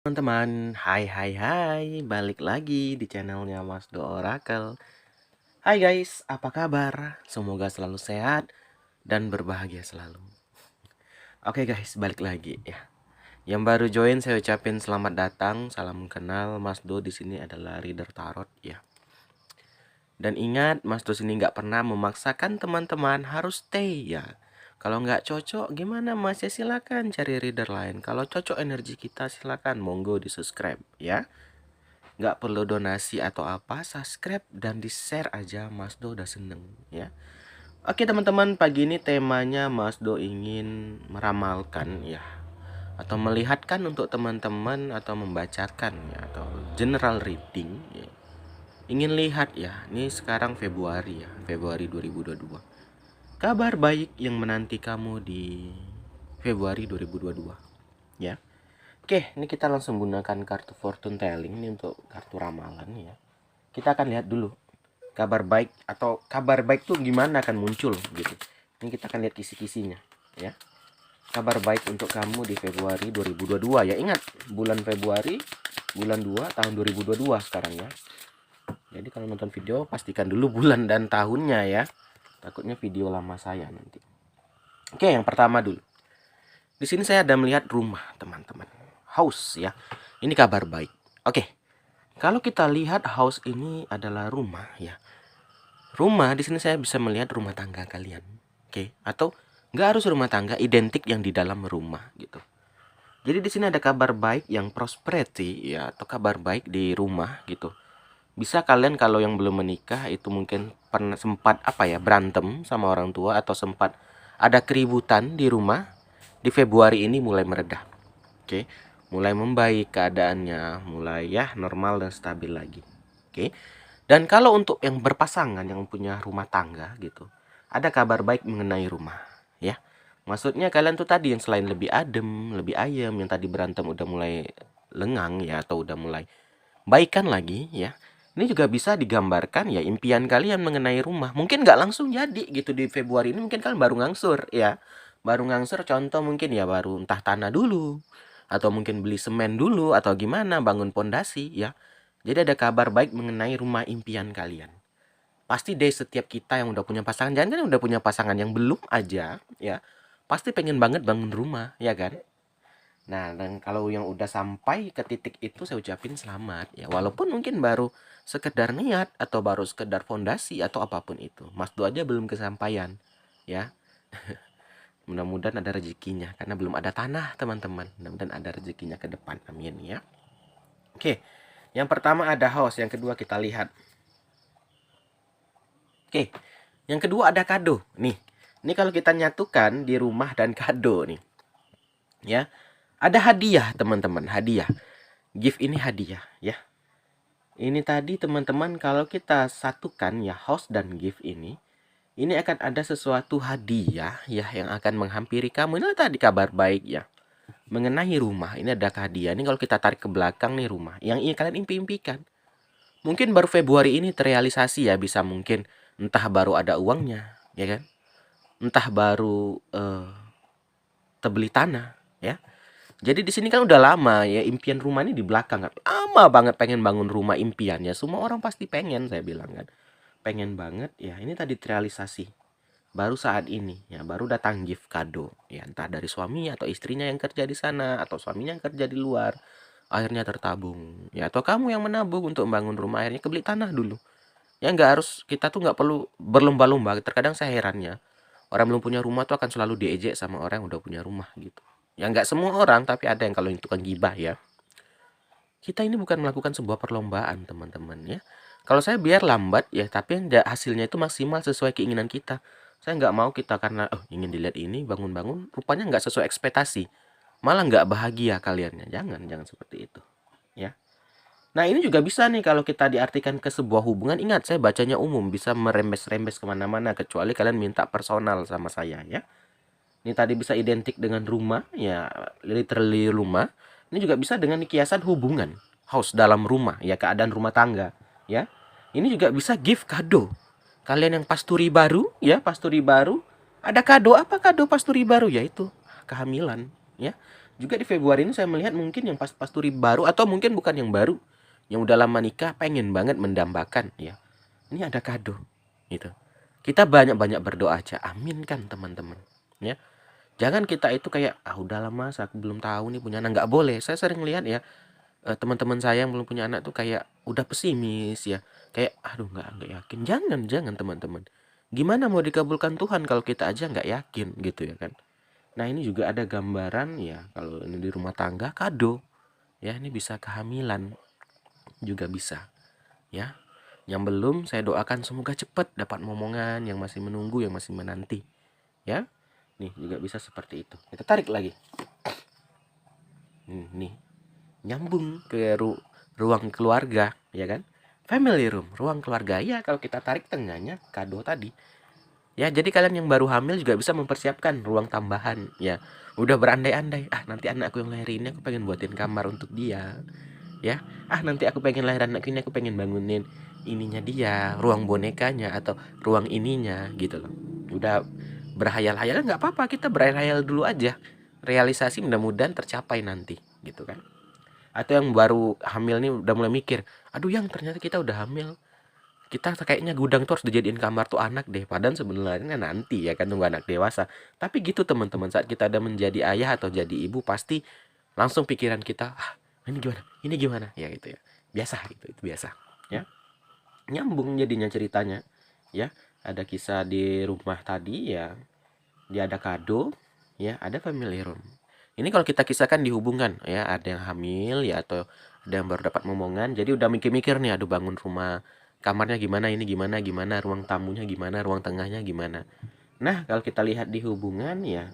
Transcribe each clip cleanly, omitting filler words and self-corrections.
Teman-teman, hai, balik lagi di channelnya Mas Do Oracle. Hai guys, apa kabar? Semoga selalu sehat dan berbahagia selalu. Oke guys, balik lagi ya. Yang baru join saya ucapin selamat datang, salam kenal. Mas Do di sini adalah reader tarot ya. Dan ingat, Mas Do sini nggak pernah memaksakan teman-teman harus stay ya. Kalau nggak cocok gimana Mas, ya silakan cari reader lain. Kalau cocok energi kita silakan monggo di subscribe ya. Nggak perlu donasi atau apa, subscribe dan di share aja, Mas Do udah seneng ya. Oke teman-teman, pagi ini temanya Mas Do ingin meramalkan ya, atau melihatkan untuk teman-teman, atau membacakan ya, atau general reading ya. Ingin lihat ya, ini sekarang Februari ya, Februari 2022. Kabar baik yang menanti kamu di Februari 2022 ya. Oke, ini kita langsung gunakan kartu fortune telling ini untuk kartu ramalan ya. Kita akan lihat dulu kabar baik, atau kabar baik tuh gimana akan muncul gitu. Ini kita akan lihat kisi-kisinya ya. Kabar baik untuk kamu di Februari 2022 ya. Ingat, bulan Februari bulan 2 tahun 2022 sekarang ya. Jadi kalau nonton video pastikan dulu bulan dan tahunnya ya. Takutnya video lama saya nanti. Oke, yang pertama dulu. Di sini saya ada melihat rumah, teman-teman. House ya. Ini kabar baik. Oke. Kalau kita lihat house ini adalah rumah ya. Rumah di sini saya bisa melihat rumah tangga kalian. Oke, atau nggak harus rumah tangga, identik yang di dalam rumah gitu. Jadi di sini ada kabar baik yang prosperity ya, atau kabar baik di rumah gitu. Bisa kalian kalau yang belum menikah itu mungkin pernah sempat berantem sama orang tua, atau sempat ada keributan di rumah. Di Februari ini mulai meredah. Oke, mulai membaik keadaannya, mulai ya normal dan stabil lagi. Oke. Dan kalau untuk yang berpasangan, yang punya rumah tangga gitu, ada kabar baik mengenai rumah ya. Maksudnya kalian tuh tadi yang selain lebih adem, lebih ayem, yang tadi berantem udah mulai lengang ya, atau udah mulai baikan lagi ya. Ini juga bisa digambarkan ya, impian kalian mengenai rumah. Mungkin nggak langsung jadi gitu di Februari ini, mungkin kalian baru ngangsur ya. Baru ngangsur, contoh mungkin ya baru entah tanah dulu, atau mungkin beli semen dulu, atau gimana, bangun pondasi ya. Jadi ada kabar baik mengenai rumah impian kalian. Pasti deh setiap kita yang udah punya pasangan, jangan kan yang udah punya pasangan, yang belum aja ya, pasti pengen banget bangun rumah ya kan. Nah, dan kalau yang udah sampai ke titik itu saya ucapin selamat ya, walaupun mungkin baru sekedar niat, atau baru sekedar fondasi, atau apapun itu. Mas Do aja belum kesampaian ya. Mudah-mudahan ada rezekinya, karena belum ada tanah teman-teman. Mudah-mudahan ada rezekinya ke depan, amin ya. Oke, yang pertama ada house, yang kedua kita lihat. Oke, yang kedua ada kado. Nih, ini kalau kita nyatukan di rumah dan kado nih, ya, ada hadiah teman-teman, hadiah. Gift ini hadiah ya. Ini tadi teman-teman, kalau kita satukan ya house dan gift ini akan ada sesuatu hadiah ya yang akan menghampiri kamu. Ini tadi kabar baik ya mengenai rumah. Ini ada hadiah. Ini kalau kita tarik ke belakang nih, rumah yang ini kalian impi-impikan. Mungkin baru Februari ini terrealisasi ya, bisa mungkin entah baru ada uangnya, ya kan? Entah baru terbeli tanah, ya. Jadi di sini kan udah lama ya, impian rumah ini di belakang kan. Lama banget pengen bangun rumah impiannya. Semua orang pasti pengen, saya bilang kan. Pengen banget ya, ini tadi terrealisasi. Baru saat ini ya, baru datang gift kado ya, entah dari suami atau istrinya yang kerja di sana, atau suaminya yang kerja di luar. Akhirnya tertabung ya, atau kamu yang menabung untuk membangun rumah, akhirnya kebeli tanah dulu. Ya nggak harus, kita tuh nggak perlu berlomba-lomba. Terkadang saya herannya, orang belum punya rumah tuh akan selalu diejek sama orang yang udah punya rumah gitu. Ya nggak semua orang, tapi ada yang kalau itu kan gibah ya. Kita ini bukan melakukan sebuah perlombaan teman-teman ya. Kalau saya biar lambat ya, tapi hasilnya itu maksimal sesuai keinginan kita. Saya nggak mau kita karena ingin dilihat ini, bangun-bangun rupanya nggak sesuai ekspektasi, malah nggak bahagia kaliannya. Jangan seperti itu ya. Nah, ini juga bisa nih kalau kita diartikan ke sebuah hubungan. Ingat, saya bacanya umum, bisa merembes-rembes kemana-mana, kecuali kalian minta personal sama saya ya. Ini tadi bisa identik dengan rumah ya, literally rumah. Ini juga bisa dengan kiasan hubungan, house, dalam rumah ya, keadaan rumah tangga ya. Ini juga bisa gift kado. Kalian yang pasturi baru ya, pasturi baru, ada kado. Apa kado pasturi baru? Yaitu kehamilan ya. Juga di Februari ini saya melihat mungkin yang pasturi baru atau mungkin bukan yang baru, yang udah lama nikah pengen banget mendambakan ya. Ini ada kado gitu. Kita banyak-banyak berdoa aja. Amin kan teman-teman. Ya. Jangan kita itu kayak udah lama aku belum tahu nih punya anak, nggak boleh. Saya sering lihat ya teman-teman saya yang belum punya anak tuh kayak udah pesimis ya. Kayak aduh nggak yakin. Jangan teman-teman. Gimana mau dikabulkan Tuhan kalau kita aja nggak yakin gitu ya kan. Nah, ini juga ada gambaran ya kalau ini di rumah tangga kado. Ya, ini bisa kehamilan juga bisa ya. Yang belum saya doakan semoga cepat dapat momongan, yang masih menunggu, yang masih menanti ya. Nih juga bisa seperti itu. Kita tarik lagi. Nih, nyambung ke ruang keluarga ya kan. Family room, ruang keluarga ya. Kalau kita tarik tengahnya kado tadi. Ya, jadi kalian yang baru hamil juga bisa mempersiapkan ruang tambahan ya. Udah berandai-andai, nanti anakku yang lahir ini aku pengen buatin kamar untuk dia. Ya. Nanti aku pengen lahir anak ini aku pengen bangunin ininya dia, ruang bonekanya atau ruang ininya gitu loh. Udah berhayal-hayal nggak apa-apa, kita berhayal dulu aja. Realisasi mudah-mudahan tercapai nanti gitu kan. Atau yang baru hamil nih udah mulai mikir, aduh yang ternyata kita udah hamil, kita kayaknya gudang tuh harus dijadiin kamar tuh anak deh. Padahal sebenarnya nanti ya kan tunggu anak dewasa. Tapi gitu teman-teman, saat kita ada menjadi ayah atau jadi ibu pasti langsung pikiran kita, ini gimana? Ini gimana? Ya gitu ya. Biasa gitu, itu biasa. Ya. Nyambung jadinya ceritanya. Ya, ada kisah di rumah tadi ya. Dia ada kado, ya, ada family room. Ini kalau kita kisahkan di hubungan ya, ada yang hamil ya atau ada yang baru dapat momongan, jadi udah mikir-mikir nih, aduh bangun rumah, kamarnya gimana, ini gimana, gimana, ruang tamunya gimana, ruang tengahnya gimana. Nah, kalau kita lihat di hubungan ya,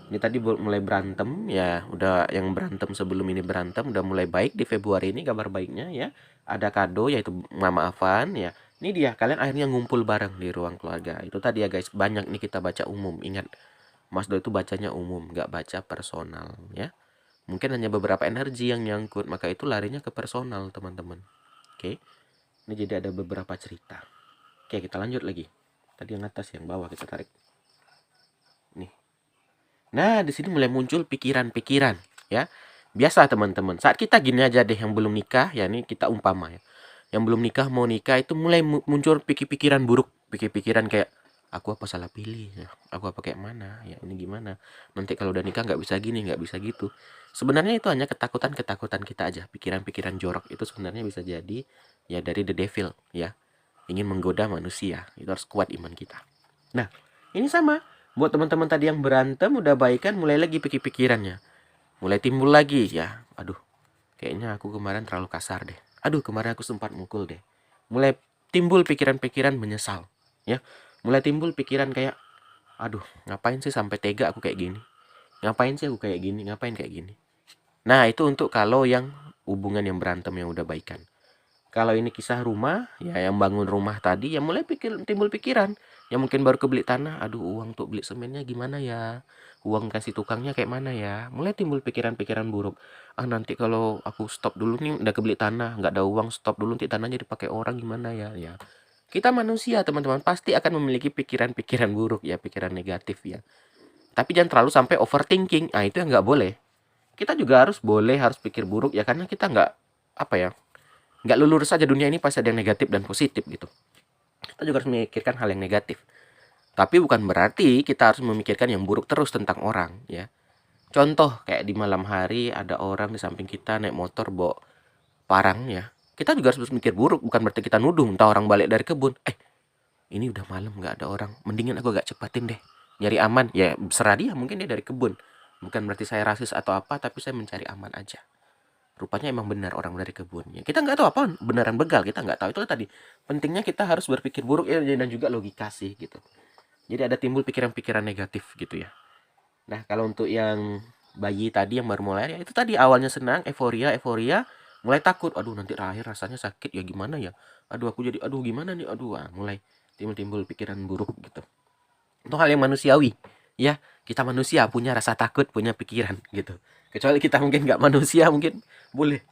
ini tadi mulai berantem ya, udah yang berantem sebelum ini berantem udah mulai baik di Februari ini kabar baiknya ya. Ada kado yaitu maafan ya. Ini dia kalian akhirnya ngumpul bareng di ruang keluarga. Itu tadi ya guys, banyak nih kita baca umum. Ingat, Mas Do itu bacanya umum, nggak baca personal ya. Mungkin hanya beberapa energi yang nyangkut, maka itu larinya ke personal teman-teman. Oke. Ini jadi ada beberapa cerita. Oke, kita lanjut lagi. Tadi yang atas, yang bawah kita tarik. Nih. Nah, di sini mulai muncul pikiran-pikiran, ya. Biasa teman-teman, saat kita gini aja deh yang belum nikah, ya ini kita umpama ya. Yang belum nikah mau nikah itu mulai muncul pikiran buruk, pikiran kayak aku apa salah pilih ya, aku apa kayak mana ya, ini gimana nanti kalau udah nikah nggak bisa gini nggak bisa gitu. Sebenarnya itu hanya ketakutan kita aja, pikiran-pikiran jorok itu sebenarnya bisa jadi ya dari the devil ya, ingin menggoda manusia. Itu harus kuat iman kita. Nah, ini sama buat teman-teman tadi yang berantem udah baikan, mulai lagi pikirannya. Mulai timbul lagi ya. Aduh, kayaknya aku kemarin terlalu kasar deh. Aduh, kemarin aku sempat mukul deh. Mulai timbul pikiran-pikiran menyesal, ya. Mulai timbul pikiran kayak, aduh, ngapain sih sampai tega aku kayak gini? Ngapain sih aku kayak gini? Ngapain kayak gini? Nah, itu untuk kalau yang hubungan yang berantem yang udah baikan. Kalau ini kisah rumah, ya yang bangun rumah tadi ya mulai timbul pikiran. Ya mungkin baru kebeli tanah, aduh uang untuk beli semennya gimana ya? Uang kasih tukangnya kayak mana ya? Mulai timbul pikiran-pikiran buruk. Nanti kalau aku stop dulu nih udah kebeli tanah, nggak ada uang, stop dulu nanti tanahnya dipakai orang gimana ya? Ya. Kita manusia, teman-teman, pasti akan memiliki pikiran-pikiran buruk ya, pikiran negatif ya. Tapi jangan terlalu sampai overthinking. Itu yang nggak boleh. Kita juga harus pikir buruk ya, karena kita nggak apa ya, nggak lurus saja dunia ini, pasti ada yang negatif dan positif gitu. Kita juga harus memikirkan hal yang negatif. Tapi bukan berarti kita harus memikirkan yang buruk terus tentang orang ya. Contoh kayak di malam hari ada orang di samping kita naik motor bawa parang ya. Kita juga harus mikir buruk, bukan berarti kita nuduh entah orang balik dari kebun. Ini udah malam nggak ada orang, mendingan aku agak cepatin deh. Nyari aman, ya serah dia, mungkin dia dari kebun. Bukan berarti saya rasis atau apa, tapi saya mencari aman aja. Rupanya emang benar orang dari kebunnya. Kita nggak tahu apa beneran begal, kita nggak tahu. Itu tadi pentingnya kita harus berpikir buruk ya, dan juga logika sih gitu. Jadi ada timbul pikiran-pikiran negatif gitu ya. Nah, kalau untuk yang bayi tadi yang baru mulai ya itu tadi awalnya senang, euforia, mulai takut. Aduh, nanti terakhir rasanya sakit ya gimana ya? Aduh, aku jadi aduh gimana nih? Aduh, mulai timbul-timbul pikiran buruk gitu. Itu hal yang manusiawi. Ya, kita manusia punya rasa takut, punya pikiran gitu. Kecuali kita mungkin nggak manusia, mungkin boleh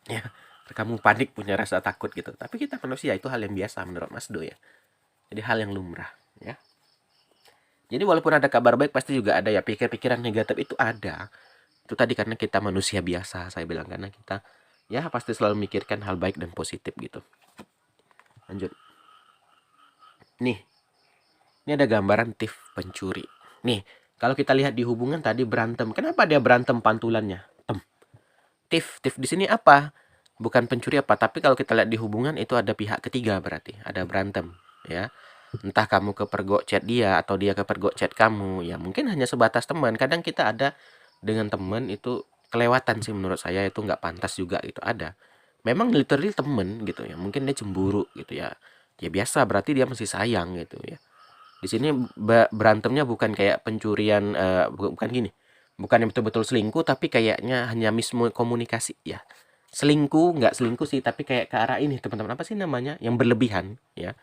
ya kamu panik punya rasa takut gitu, tapi kita manusia itu hal yang biasa menurut Mas Do ya, jadi hal yang lumrah ya. Jadi walaupun ada kabar baik pasti juga ada ya pikiran negatif itu ada. Itu tadi karena kita manusia biasa, saya bilang, karena kita ya pasti selalu mikirkan hal baik dan positif gitu. Lanjut. Nih, ini ada gambaran thief, pencuri. Nih, kalau kita lihat di hubungan tadi berantem. Kenapa dia berantem pantulannya? Thief di sini apa? Bukan pencuri apa, tapi kalau kita lihat di hubungan itu ada pihak ketiga berarti, ada berantem, ya. Entah kamu kepergok chat dia atau dia kepergok chat kamu, ya mungkin hanya sebatas teman. Kadang kita ada dengan teman itu kelewatan sih menurut saya, itu nggak pantas juga gitu, ada. Memang literally temen gitu ya, mungkin dia cemburu gitu ya. Ya biasa, berarti dia masih sayang gitu ya. Di sini berantemnya bukan kayak pencurian, bukan gini. Bukan yang betul-betul selingkuh, tapi kayaknya hanya miskomunikasi ya. Selingkuh, nggak selingkuh sih, tapi kayak ke arah ini, teman-teman. Apa sih namanya? Yang berlebihan ya.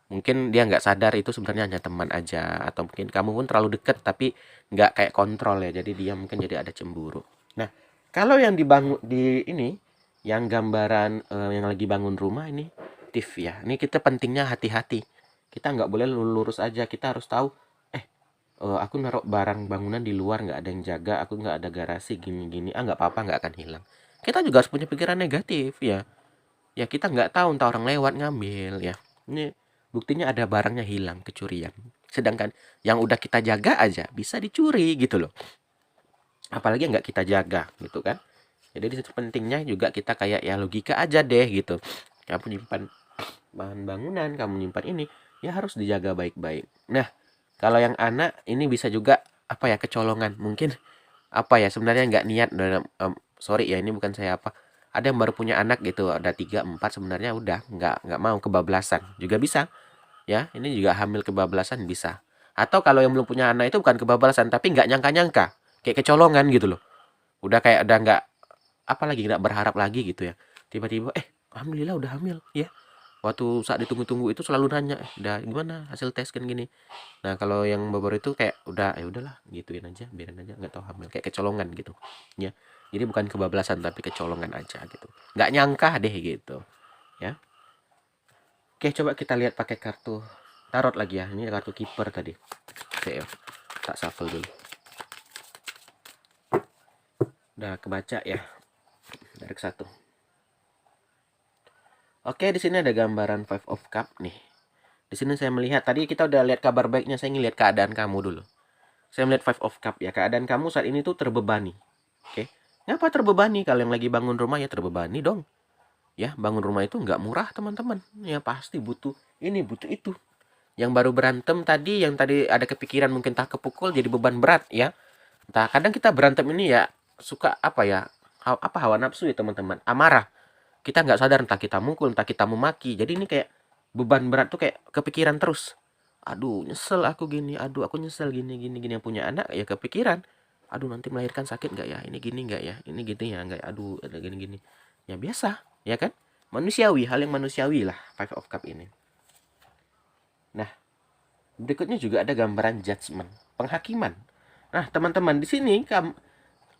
Mungkin dia nggak sadar itu sebenarnya hanya teman aja. Atau mungkin kamu pun terlalu deket, tapi nggak kayak kontrol ya. Jadi dia mungkin jadi ada cemburu. Nah, kalau yang dibangun di ini, yang gambaran yang lagi bangun rumah ini, thief ya. Ini kita pentingnya hati-hati. Kita nggak boleh lurus aja, kita harus tahu, aku naruh barang bangunan di luar, nggak ada yang jaga, aku nggak ada garasi gini-gini, nggak apa-apa, nggak akan hilang. Kita juga harus punya pikiran negatif ya. Ya kita nggak tahu, entah orang lewat ngambil ya. Ini buktinya ada barangnya hilang, kecurian. Sedangkan yang udah kita jaga aja bisa dicuri gitu loh. Apalagi nggak kita jaga gitu kan. Jadi di situ pentingnya juga kita kayak ya logika aja deh gitu. Kamu nyimpan bahan bangunan, kamu nyimpan ini, ya harus dijaga baik-baik. Nah, kalau yang anak ini bisa juga apa ya, kecolongan. Mungkin apa ya, sebenarnya nggak niat dalam, sorry ya ini bukan saya apa. Ada yang baru punya anak gitu, ada 3 4 sebenarnya udah nggak mau kebablasan. Juga bisa. Ya, ini juga hamil kebablasan bisa. Atau kalau yang belum punya anak itu bukan kebablasan tapi nggak nyangka-nyangka, kayak kecolongan gitu loh. Udah kayak udah nggak apa lagi, nggak berharap lagi gitu ya. Tiba-tiba alhamdulillah udah hamil ya. Waktu saat ditunggu-tunggu itu selalu nanya, udah gimana hasil tes kan gini. Nah kalau yang baru itu kayak udah ya udahlah gituin aja, biarin aja, nggak tahu hamil, kayak kecolongan gitu ya. Jadi bukan kebablasan tapi kecolongan aja gitu, nggak nyangka deh gitu ya. Oke, coba kita lihat pakai kartu tarot lagi ya. Ini kartu keeper tadi. Oke ya, tak shuffle dulu. Udah kebaca ya dari satu. Oke, di sini ada gambaran Five of Cup nih. Di sini saya melihat, tadi kita udah lihat kabar baiknya, saya ingin lihat keadaan kamu dulu. Saya melihat Five of Cup ya, keadaan kamu saat ini tuh terbebani. Oke, ngapa terbebani? Kalau yang lagi bangun rumah ya terbebani dong. Ya, bangun rumah itu nggak murah teman-teman. Ya pasti butuh ini, butuh itu. Yang baru berantem tadi, yang tadi ada kepikiran mungkin tak kepukul jadi beban berat ya. Entah kadang kita berantem ini ya suka apa ya, hawa nafsu ya teman-teman, amarah. Kita nggak sadar, entah kita mukul, entah kita memaki. Jadi ini kayak beban berat tuh kayak kepikiran terus. Aduh, nyesel aku gini. Aduh, aku nyesel gini. Yang punya anak ya kepikiran. Aduh, nanti melahirkan sakit nggak ya? Ini gini nggak ya? Ini gini ya nggak? Aduh, ada gini-gini. Ya biasa, ya kan? Manusiawi, hal yang manusiawi lah Five of Cup ini. Nah, berikutnya juga ada gambaran judgment, penghakiman. Nah, teman-teman, di sini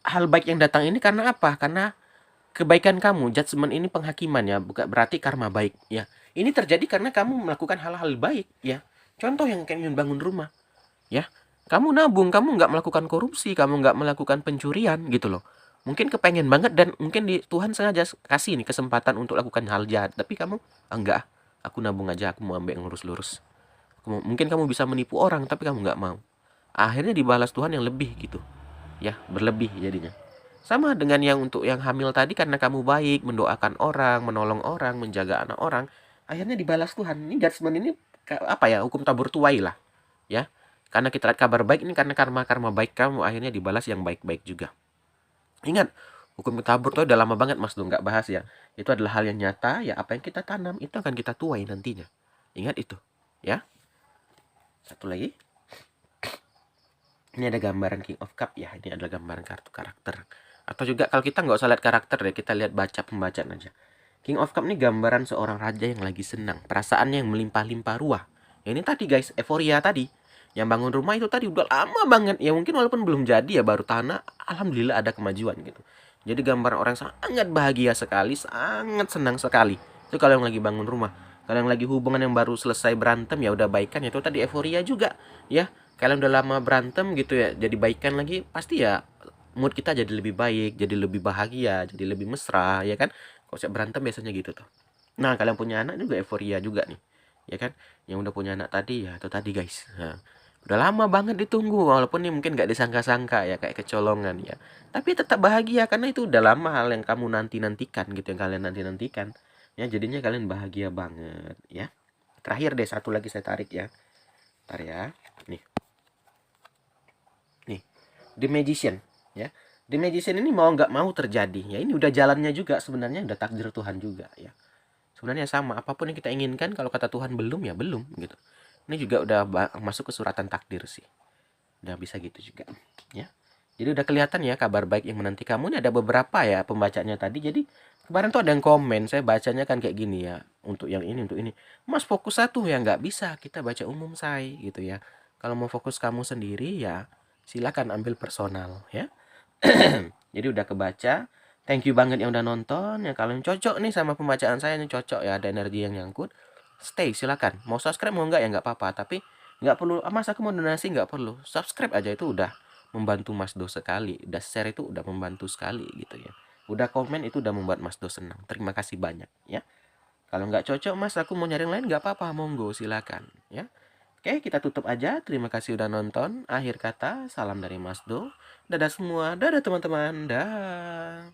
hal baik yang datang ini karena apa? Karena kebaikan kamu. Judgment ini penghakiman ya, bukan berarti karma baik ya. Ini terjadi karena kamu melakukan hal-hal baik ya. Contoh yang kayak bangun rumah ya. Kamu nabung, kamu nggak melakukan korupsi, kamu nggak melakukan pencurian gitu loh. Mungkin kepengen banget dan mungkin Tuhan sengaja kasih nih kesempatan untuk lakukan hal jahat, tapi kamu enggak. Aku nabung aja, aku mau ambil yang lurus-lurus. Mungkin kamu bisa menipu orang, tapi kamu nggak mau. Akhirnya dibalas Tuhan yang lebih gitu ya, berlebih jadinya. Sama dengan yang untuk yang hamil tadi, karena kamu baik, mendoakan orang, menolong orang, menjaga anak orang, akhirnya dibalas Tuhan. Ini judgment ini apa ya, hukum tabur tuai lah ya. Karena kita lihat kabar baik ini, karena karma baik kamu, akhirnya dibalas yang baik-baik juga. Ingat, hukum tabur tuai udah lama banget Mas Dong nggak bahas ya. Itu adalah hal yang nyata ya, apa yang kita tanam itu akan kita tuai nantinya. Ingat itu ya. Satu lagi. Ini ada gambaran King of Cup ya. Ini adalah gambaran kartu karakter. Atau juga kalau kita nggak usah lihat karakter deh, kita lihat baca pembacaan aja. King of Cup ini gambaran seorang raja yang lagi senang, perasaannya yang melimpah-limpah ruah. Ya, ini tadi guys, euforia tadi. Yang bangun rumah itu tadi udah lama banget. Ya mungkin walaupun belum jadi ya, baru tanah, alhamdulillah ada kemajuan gitu. Jadi gambaran orang sangat bahagia sekali, sangat senang sekali. Itu kalau yang lagi bangun rumah. Kalau yang lagi hubungan yang baru selesai berantem ya udah baikan, ya itu tadi euforia juga ya. kalian udah lama berantem gitu ya, jadi baikan lagi, pasti ya mood kita jadi lebih baik, jadi lebih bahagia, jadi lebih mesra, ya kan? Kalau saya berantem biasanya gitu tuh. Nah, kalian punya anak juga euforia juga nih, ya kan? Yang udah punya anak tadi ya itu tadi guys. Nah, udah lama banget ditunggu, walaupun ini mungkin nggak disangka-sangka ya, kayak kecolongan ya. Tapi tetap bahagia karena itu udah lama hal yang kamu nanti-nantikan gitu, yang kalian nanti-nantikan. Ya, jadinya kalian bahagia banget ya. Terakhir deh, satu lagi saya tarik ya. Ntar ya. Nih. Nih, The Magician ya. The Magician ini mau nggak mau terjadi ya, ini udah jalannya juga sebenarnya, udah takdir Tuhan juga ya. Sebenarnya sama, apapun yang kita inginkan kalau kata Tuhan belum ya belum gitu. Ini juga udah masuk ke suratan takdir sih. Udah bisa gitu juga ya. Jadi udah kelihatan ya kabar baik yang menanti kamu. Ini ada beberapa ya pembacanya tadi. Jadi kemarin tuh ada yang komen, saya bacanya kan kayak gini ya, untuk yang ini, untuk ini. Mas fokus satu ya, nggak bisa, kita baca umum say gitu ya. Kalau mau fokus kamu sendiri ya silakan ambil personal ya. Jadi udah kebaca. Thank you banget yang udah nonton. Yang kalian cocok nih sama pembacaan saya, yang cocok ya, ada energi yang nyangkut, stay silakan. Mau subscribe mau enggak ya nggak apa-apa. Tapi nggak perlu, mas aku mau donasi, nggak perlu. Subscribe aja itu udah membantu Mas Do sekali. Udah share itu udah membantu sekali gitu ya. Udah komen itu udah membuat Mas Do senang. Terima kasih banyak ya. Kalau nggak cocok mas, aku mau nyari yang lain, nggak apa-apa, monggo silakan ya. Oke, kita tutup aja. Terima kasih udah nonton. Akhir kata, salam dari Mas Do. Dadah semua. Dadah teman-teman. Dah.